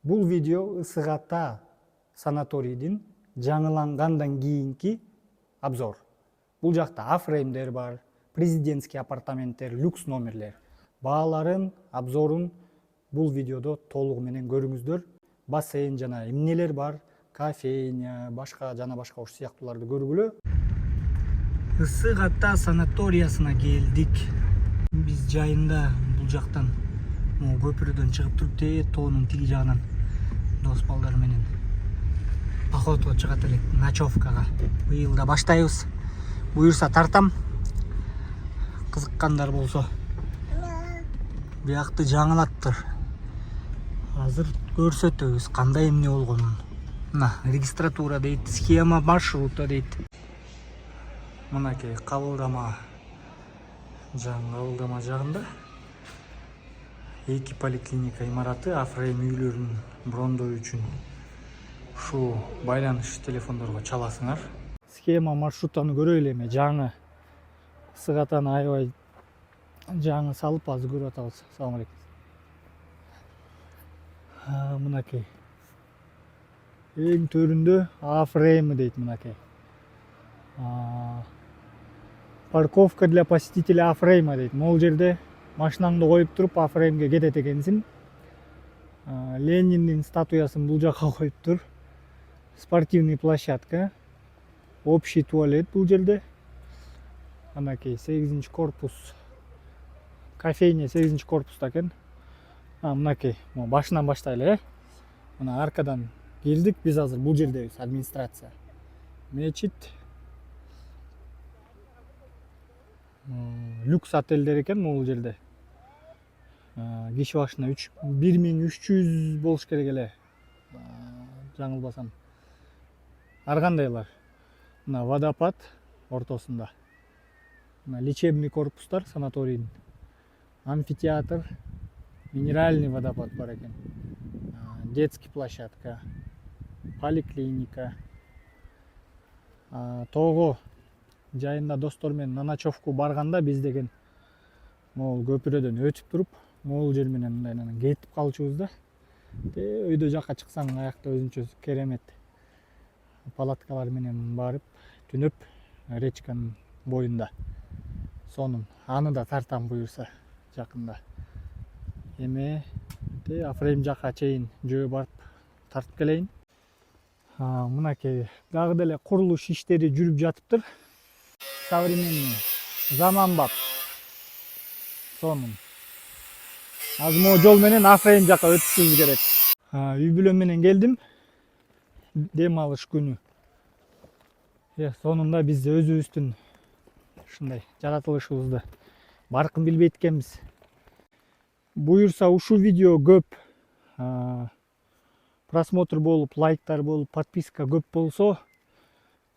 Бул видео Ысык Ата санаторийдин жаңылангандан кийинки обзор. Бул жакта афреймдер бар, президентский апартаменттер, люкс номерлер. Бааларын, обзорун бул видеодо толугу менен көрүңүздөр. Бассейн жана эмнелер бар, кофейня, башка жана башка ош сыяктууларды көргүлө. Ысык Ата санаториясына келдик. Биз жайында бул жактан көпүрөдөн чыгып туруп тоонун тиги жагынан дос балдар менен походко чыгат элек, ночевкага. Быйыл да баштайбыз. Буюрса тартам. Кызыккандар болсо биякты жаңылаттыр. Азыр көрсөтөбүз кандай эмне болгонун. Мына регистратура дейт, схема маршрута дейт. Мынакей кабылдама жагында эки поликлиника имараты афрейм үйлөрүн брондоо үчүн ушул байланыш телефондорго чаласыңар. Схема маршрутаны көрөлү эми. Жаңы Ысык Атаны аябай жаңы салып азыр көрүп атабыз. Салам алейкум. Мынакей эң төрүндө афрейм дейт. Мынакей парковка для посетителей афрейма дейт. Могул жерде машинаңды коюп туруп афреймге кетет экенсиң. Лениндин статуясын бул жака коюп тур. Спортивный площадка, общий туалет бул жерде. Анакей 8 корпус, кофейня 8 корпуста экен. Мынакей башынан баштайлы. Мына аркадан келдик, биз азыр бул жердебиз, администрация. Мечит, люкс отельдер экен бул жерде. Киши башына 1300 болуш керек эле. Жаңылбасам. Ар кандайлар. Мына водопад ортосунда. Мына лечебный корпустар санаторийдин. Амфитеатр, минеральный водопад бар экен. Детский площадка, поликлиника. Тоого жайында достор менен на ночевку барганда биз деген могул көпүрөдөн өтүп туруп, могул жер менен мындай кетип калчубуз да. Өйдө жакка чыксаң, аякта өзүнчө керемет палаткалар менен барып түнөп речканын боюнда. Сонун аны да тартам буюрса жакында. Эми афрейм жакка чейин жөө барып тартып келейин. Мынакей дагы деле курулуш иштери жүрүп жатыптыр. Современный, заманбап. Сонун. Азыр могу жол менен афрейм жакка өтүшүбүз керек. Үй бүлөм менен келдим. Дем алыш күнү. Сонунда биз өзүбүздүн ушундай жаратылышыбызды баркын билбейт экенбиз. Буюрса ушул видео көп просмотр болуп, лайктар болуп, подписка көп болсо,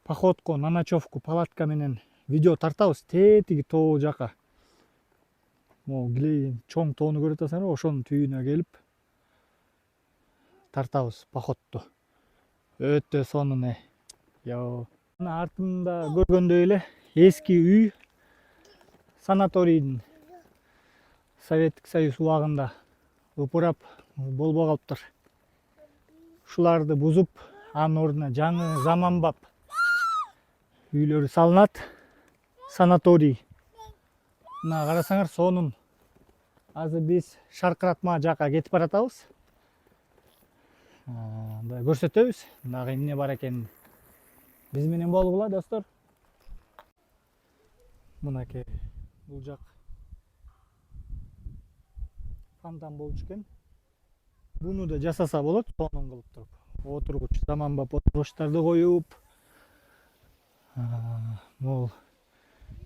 походко на ночевку палатка менен видео тартабыз. Тетиги тоо жака. Могу килейин чоң тоону көрүп атасыңарбы? Ошонун түбүнө келип тартабыз походту. Өтө сонун. Мына артымда көргөндөй эле эски үй санаторийдин Советтик Союз убагында упурап болбой калыптыр. Ушуларды бузуп, анын ордуна жаңы заманбап үйлөр салынат. Санаторий. Мына карасаңар, сонун. Азыр биз шаркыратма жака кетип баратабыз. Көрсөтөбүз дагы эмне бар экенин. Биз менен болгула, достор. Мынакей бул жак фонтан болчу экен. Буну да жасаса болот, сонун кылып туруп. Отургуч, заманбап отургучтарды коюп. Могул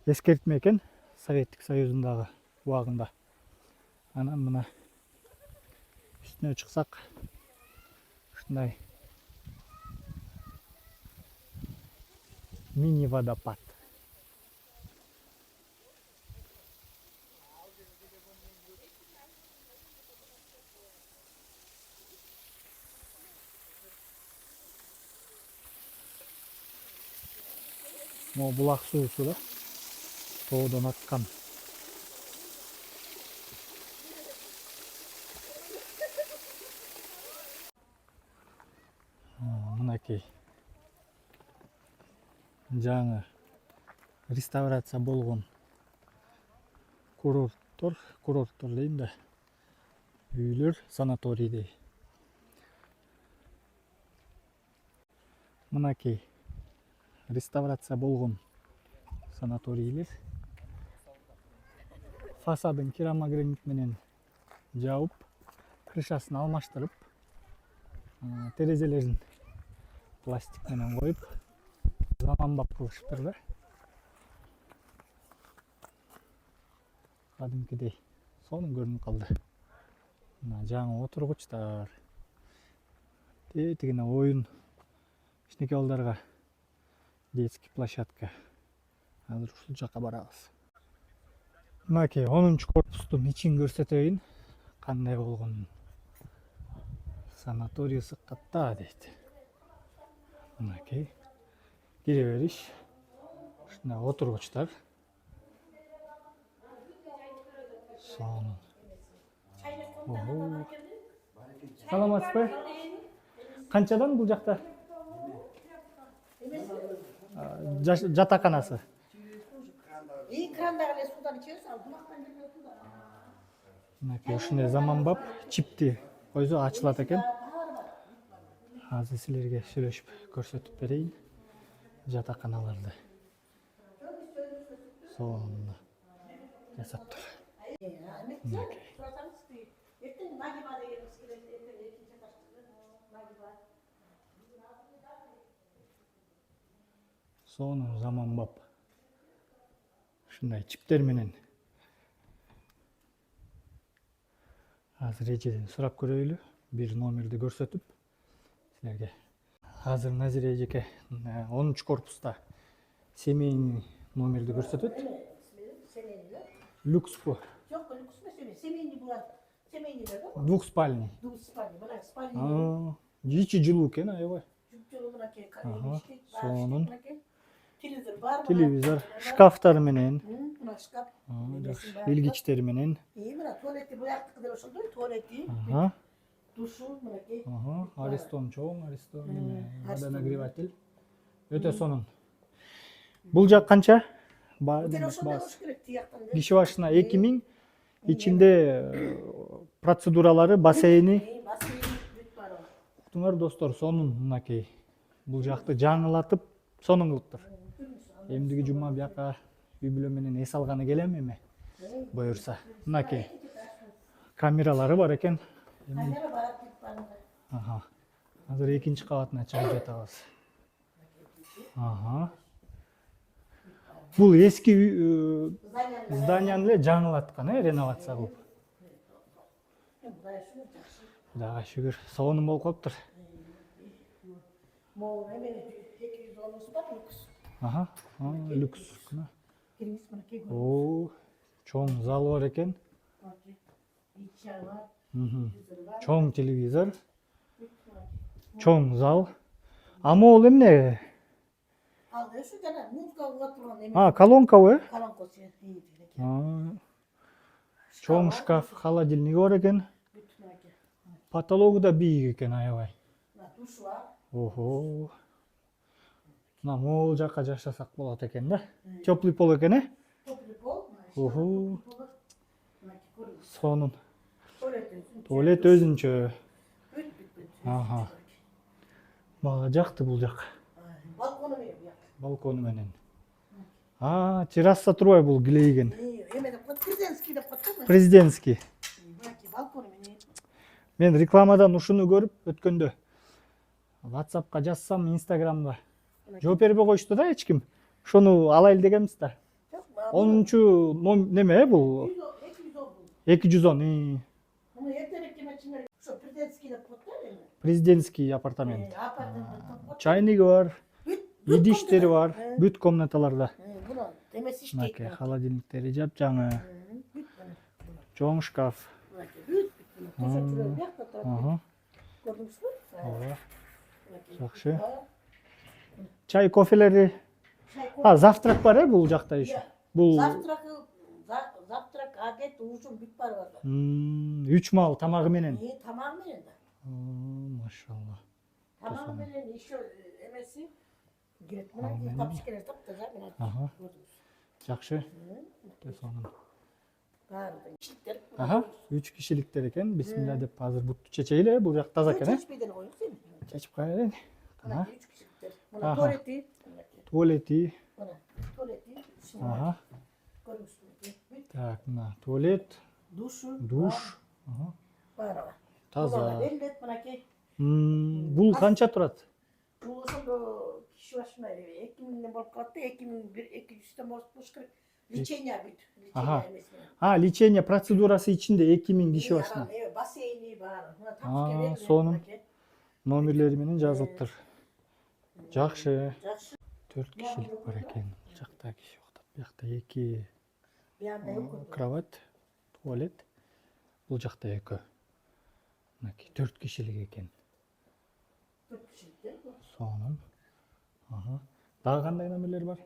эскертме экен Советтик Союзундагы убагында. Анан мына үстүнө чыксак, ушундай мини водопад. Могу булак суусу да тоодон аккан. Мынакей жаңы реставрация болгон курорттор дейм да, үйлөр, санаторийдей. Мынакей реставрация болгон санаторийлер. Фасадын керамогранит менен жабып, крышасын алмаштырып, терезелерин пластик менен коюп, заманбап кылышыптыр да. Кадимкидей сонун көрүнүп калды. Мына жаңы отургучтар, тигине оюн кичинекей балдарга детский площадка. Азыр ушул жака барабыз. Мынакей 10-корпустун ичин көрсөтөйүн, кандай болгонун. Санаторий Сыккатта дейт. Мынакей кире бериш, ушундай отургучтар. Сонун. Саламатсызбы? Канчадан бул жакта? Жатаканасы. Крандагы эле судан ичебиз, ал булактан келген су да. Мынакей ушундай заманбап чипти койсо ачылат экен. Азыр силерге сүйлөшүп көрсөтүп берейин жатаканаларды. Сонун жасаптыр. Сонун заманбап ушундай чиптер менен азыр эжеден сурап көрөйлү, бир номерди көрсөтүп силерге. Азыр Назира эжеке 10-корпуста семейный номерди көрсөтөт. Люкспу? Жок, люкс эмес, семейный булар. Семейныйлер го. Двухспальный. Двухспальный, мына спальный. Ичи жылуу экен, аябай. Жылуу мынакей. Сонун. Телевизор бар. Телевизор, шкафтар менен. Мына шкаф. Илгичтер менен. Мына туалети буяктыкы деп ошондой, туалети. Душу мынакей. Аристон чоң, Аристон водонагреватель. Өтө сонун. Бул жак канча? Киши башына 2000, ичинде процедуралары, бассейни. Уктуңар достор, сонун мынакей. Бул жакты жаңылатып, сонун кылыптыр. Эмдиги жума бияка үй бүлө менен эс алганы келем эми. Буюрса. Мынакей. Камералары бар экен. Камера бар. Азыр экинчи кабатына чыгып жатабыз. Бул эски зданияны эле жаңылаткан, реновация кылып. Кудайга шүгүр, сонун болуп калыптыр. Могу эме 210 бар, люкс. Люкс. Кириңиз мынакей. Чоң зал бар экен. Ича бар. Чоң телевизор. Чоң зал. А могул эмне? Ал эши жана музыка отурган эме. Колонкабы? Колонкасы. Чоң шкаф, холодильник бар экен. Потологу да бийик экен, аябай. Душ бар. Мына могул жака жашасак болот экен да. Теплый пол экен, Теплый пол. Сонун. Туалет өзүнчө. Мага жакты бул жак. Балкону менен буяк. Балкону менен. Терраса турбай бул килейген. Эме деп коет, президентский деп коет. Президентский. Балкону менен. Мен рекламадан ушуну көрүп өткөндө WhatsAppка жазсам, Instagramда жооп бербей коюшту да эч ким. Ошону алайлы дегенбиз да. 10-чу неме бул? 210. Муну эртерээк кемечиңер ошо президентский деп коет да эми. Президентский апартамент. Чайниги бар, идиштери бар, бүт комнаталарда. Буну эмеси иштейт. Холодильниктери жап-жаңы. Чоң шкаф. Көрдүңүзбү? Жакшы. Чай, кофелери. Завтрак бар бул жакта иш. Бул завтрак, обед, ужин бүт бар бар. 3 маал тамагы менен. Тамагы менен да. Машалла. Tamam сонун. менен еще эмеси кирет Tamam, мына менен. тапчыкер таптаза мына. Ага. Жакшы. Сонун. Баары кишиликтер. Ага, 3 кишиликтер экен. Бисмилля деп азыр бутtu чечейли. Бул жак таза экен, Чечпейден коюң сен. Чечип коелин. Мына Ага. 3 кишиликтер. Мына Аха. туалети. Туалети. Мына туалети. Ага. Көрүңүзбү? Так, мына туалет, Душу. душ. Ага. Баары. Таза. Берилет мынакей. Бул канча турат? Бул ошондо киши башына 2000 болуп калат да, 2200 болуш керек. Лечение бүт. Ага. Лечение эмес менен. А, лечение процедурасы ичинде 2000 киши башына. Бассейни баары. Мына тапчыкер берилет. Сонун. Номерлери менен жазылыптыр. Жакшы. Жакшы. 4 кишилик бар экен. Бул жакта киши уктап, биякта 2 Бияында өкүндү. кровать, туалет. Бул жакта 2. Мынакей 4 кишилик экен. 4 кишиликтер. Сонун. Ага. Дагы кандай номерлер бар?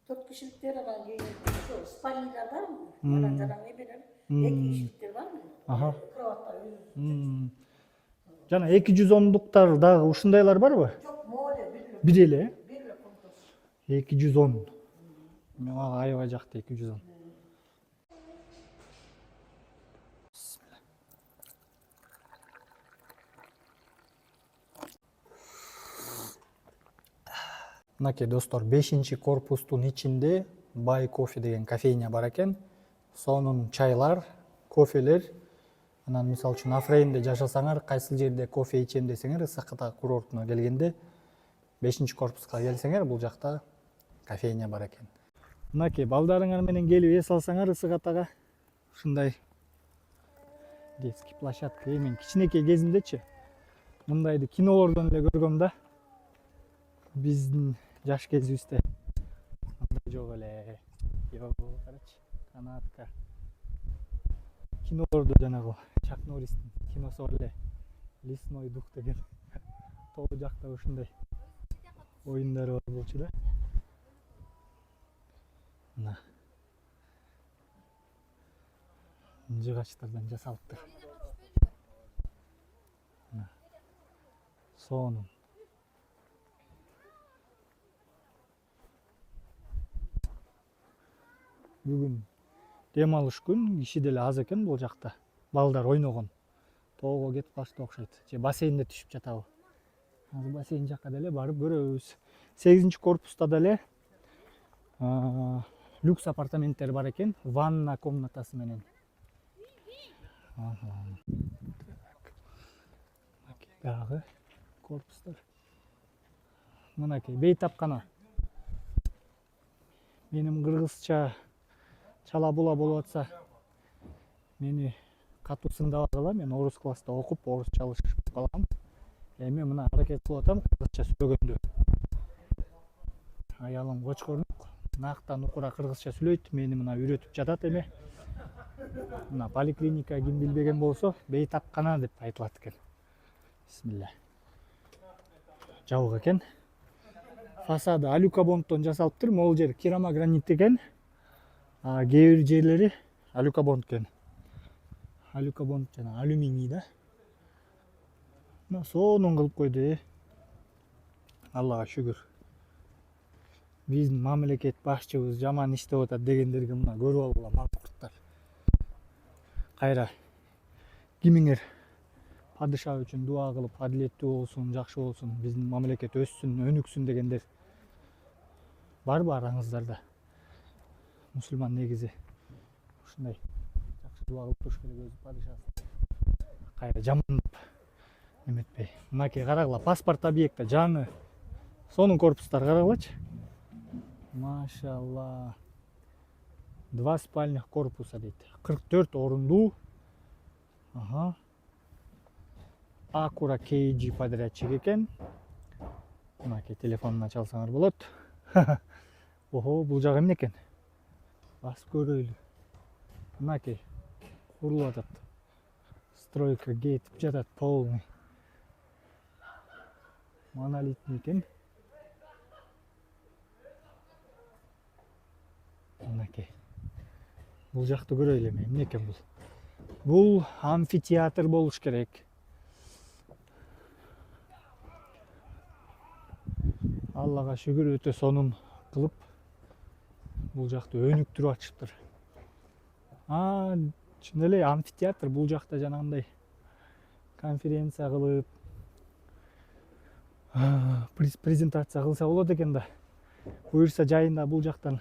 4 кишиликтер анан кийин ошо спальнялар барбы? Анан жана эмелер. 2 кишиликтер барбы? Ага. Кроваттар. Жана 210дуктар дагы ушундайлар барбы? Жок, моле Бир эле, бир комнатасы. 210. Мага аябай жакты 210. Мынакей достор, 5-корпустун ичинде Бай кофе деген кофейня бар экен. Сонун чайлар, кофелер. Анан мисалы үчүн Афрейнде жашасаңар, кайсыл жерде кофе ичем десеңер, Ысык-Ата курортуна келгенде 5-корпуска келсеңер, бул жакта кофейня бар экен. Мынакей балдарыңар менен келип эс алсаңар Ысык-Атага ушундай детский площадка. Мен кичинекей кезимдечи мындайды кинолордон эле көргөм да. Биздин жаш кезибизде андай жок эле. Йоо, карачы, канатка. Кинолордо жанагы Чак Норристин киносу бар эле. Лесной дух деген. Тоо жакта ушундай оюндар бар болчу да. Мына жыгачтардан жасалыптыр. Мына сонун. Бүгүн дем алыш күн, киши деле аз экен бул жакта. Балдар ойногон. Тоого кетип калышты окшойт. Же бассейнде түшүп жатабы. Азыр бассейн жакка деле барып көрөбүз. 8-корпуста деле люкс апартаменттер бар экен, ванна комнатасы менен. Мынакей дагы корпустар. Мынакей бейтапкана. Менин кыргызча чала була болуп атса, мени катуу сындабагыла, мен орус класста окуп, орус чалышып калгам. Эми мына аракет кылып атам кыргызча сүйлөгөндө. Аялым Кочкорнук нактан укура кыргызча сүйлөйт, мени мына үйрөтүп жатат эми. Мына поликлиника ким билбеген болсо, бейтапкана деп айтылат экен. Бисмилля. Жабык экен. Фасады алюкабондтон жасалыптыр. Могул жер керамогранит экен. Кээ бир жерлери алюкабонд экен. Алюкабонд жана алюминий да. Мына сонун кылып койду. Аллага шүгүр. Биздин мамлекет башчыбыз жаман иштеп атат дегендерге мына көрүп алгыла маңкурттар. Кайра кимиңер падыша үчүн дуа кылып, адилеттүү болсун, жакшы болсун, биздин мамлекет өссүн, өнүксүн дегендер барбы араңыздарда? Мусулман негизи ушундай жакшы дуа кылып туруш керек өзү падышасы. Кайра жамандап эметпей. Мынакей карагыла, паспорт объекта жаңы сонун корпустар карагылачы. Машалла. 2 спальных корпуса дейт. 44 орундуу. Ага. Акура KG подрядчик экен. Мынакей телефонуна чалсаңар болот. Охо, бул жагы эмне экен? Басып көрөйлү. Мынакей курулуп атат. Стройка кетип жатат полный. Монолитный экен. Мынакей. Бул жакты көрөйлү эми, эмне экен бул? Бул амфитеатр болуш керек. Аллага шүгүр өтө сонун кылып бул жакты өнүктүрүп атышыптыр. Чын эле амфитеатр бул жакта жанагындай конференция кылып презентация кылса болот экен да. Буюрса жайында бул жактан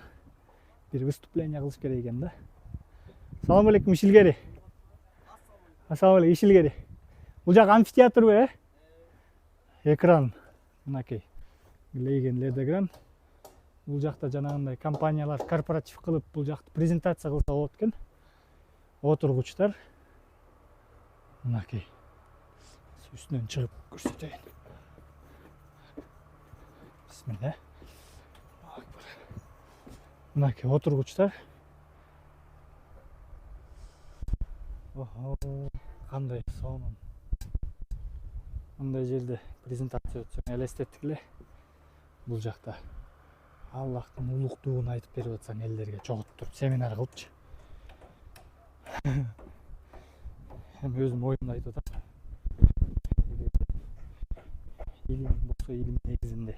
бир выступление кылыш керек экен да. Салам алейкум Ишилгери. Ассалам алейкум Ишилгери. Бул жак амфитеатрбы, Экран мынакей. Лейген лед-экран. Бул жакта жанагындай компаниялар корпоратив кылып бул жакты презентация кылса болот экен. Отургучтар. Мынакей. Үстүнөн чыгып көрсөтөйүн. Бисмилла. Мынакей отургучтар. Кандай сонун. Мындай жерде презентация өтсөң элестеттик эле. Бул жакта Аллахтын улуктугун айтып берип атсаң элдерге чогулуп туруп семинар кылыпчы. Эми өзүм оюмду айтып атам. Илим болсо илим негизинде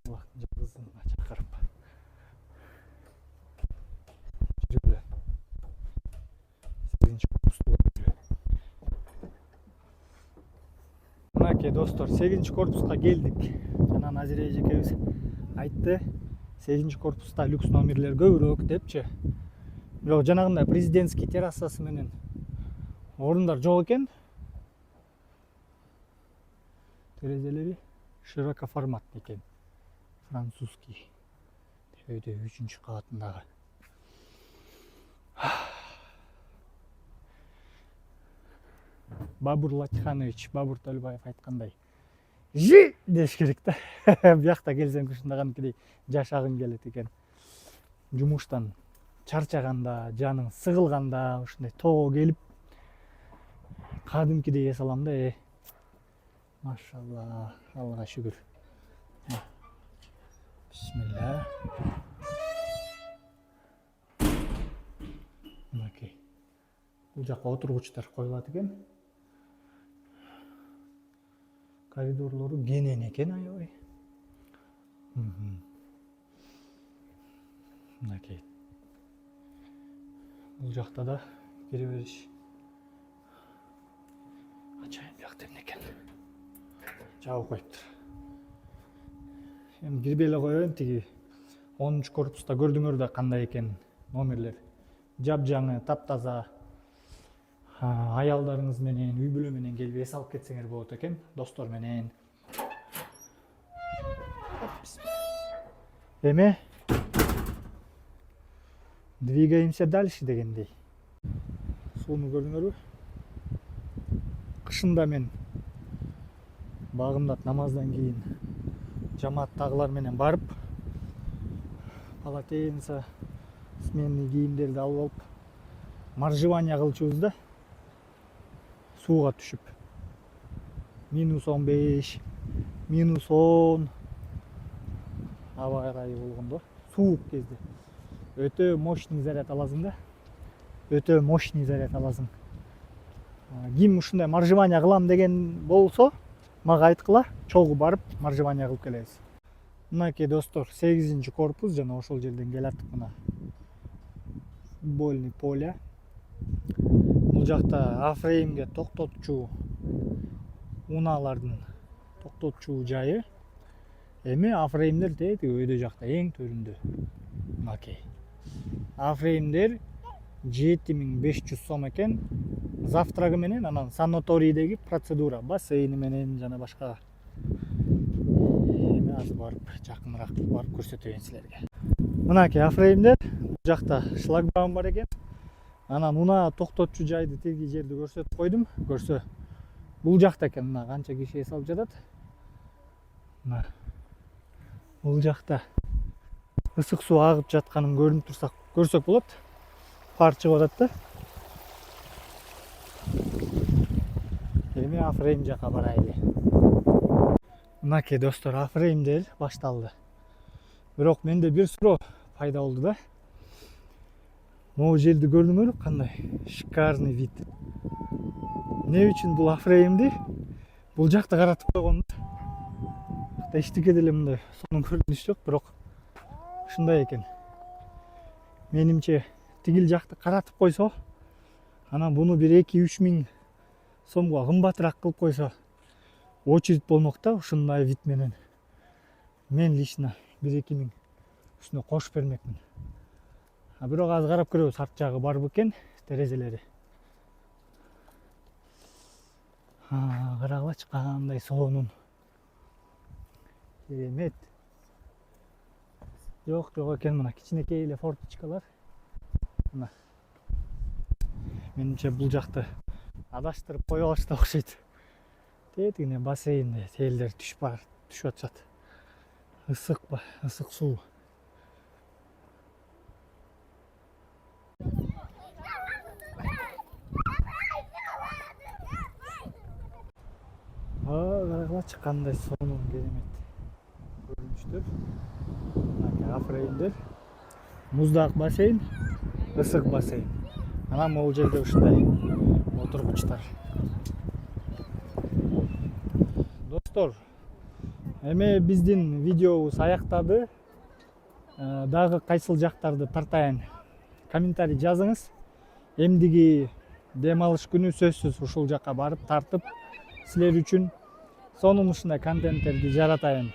Аллахтын жалгызына чакырып жүргүлө. Мынакей достор, 8 корпуска келдик. Жана Назира эжекебиз айтты, 8 корпуста люкс номерлер көбүрөөк депчи. Бирок жанагындай президентский террасасы менен орундар жок экен. Терезелери широкоформатный экен. Французский. Өйдө 3-чү кабатындагы. Бабур Латиханович, Бабур Төлбаев айткандай, жи деш керек да. Биякта келсең ушундагынкидей жашагың келет экен. Жумуштан чарчаганда, жаның сыгылганда ушундай тоого келип кадимкидей эс алам да. Машалла, Аллага шүгүр. Бисмилла. Мынакей. Бул жакка отургучтар коюлат экен. Коридорлору кенен экен аябай. Мынакей. Бул жакта да кире бериш. Ачайын бияк эмне экен. Жабып коюптур. Эми кирбей эле коеюн, тиги 10-чу корпуста көрдүңөр да кандай экен номерлер. Жап-жаңы, таптаза. Аялдарыңыз менен, үй бүлө менен келип эс алып кетсеңер болот экен, достор менен. Эми двигаемся дальше дегендей. Сууну көрдүңөрбү? Кышында мен багымдат намаздан кийин жамааттагылар менен барып, полотенце, сменный кийимдерди алып алып, маржевание кылчубуз да. Сууга түшүп. -15, -10 аба ырайы болгондо, суук кезде. Өтө мощный заряд аласың да. Өтө мощный заряд аласың. Ким ушундай маржевание кылам деген болсо, мага айткыла, чогуу барып маржевание кылып келебиз. Мынакей достор, 8-чи корпус, жана ошол жерден келаттык мына. Футбольный поле. Бул жакта Афреймге токтотчу унаалардын токтотчу жайы. Эми Афреймдер тети өйдө жакта эң төрүндө. Мынакей. Афреймдер 7500 сом экен. Завтрагы менен, анан санаторийдеги процедура, бассейни менен жана башка. Эми азыр барып жакыныраак барып көрсөтөйүн силерге. Мынакей Афреймдер, бул жакта шлагбаум бар экен. Анан унаа токтотчу жайды тиги жерди көрсөтүп койдум. Көрсө, бул жакта экен, мына канча киши эс алып жатат. Мына бул жакта ысык суу агып жатканын көрүнүп турса, көрсөк болот. Пар чыгып атат да. Эми Афрейм жака барайлы. Мынакей достор, Афреймдер башталды. Бирок менде бир суроо пайда болду да. Могу жерди көрдүңөр, кандай шикарный вид. Не үчүн бул Афреймди бул жакта каратып койгон? жакта эчтеке деле мындай сонун көрүнүш жок, бирок ушундай экен. Менимче тигил жакты каратып койсо, анан буну бир 2-3 миң сомго кымбатыраак кылып койсо, очередь болмок да ушундай вид менен. Мен лично 1-2 миң үстүнө кошуп бермекмин. Бирок азыр карап көрөбүз, арт жагы бар бекен, терезелери. Карагылачы кандай сонун. Керемет. Жок экен, мына кичинекей эле форточкалар. Мына. Менимче бул жакты адаштырып кое алышты окшойт. Тетигине бассейнде телдер түшүп атышат. Ысык суу. Карагылачы кандай сонун керемет көрүнүштөр. Кафрейндер. Муздак бассейн, ысык бассейн. Анан могул жерде ушундай отургучтар. Достор, эми биздин видеобуз аяктады. Дагы кайсыл жактарды тартайын, комментарий жазыңыз. Эмдиги дем алыш күнү сөзсүз ушул жакка барып тартып, силер үчүн сонун ушундай контенттерди жаратайын.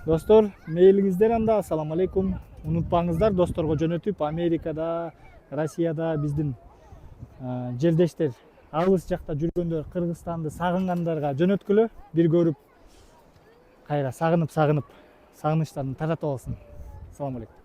Достор, мейлиңиздер анда. Ассаламу алейкум. Унутпаңыздар, досторго жөнөтүп, Америкада, Россияда биздин жердештер, алыс жакта жүргөндөр, Кыргызстанды сагынгандарга жөнөткүлө. Бир көрүп, кайра сагынып, сагынычтарын таратып алсын. Ассаламу алейкум.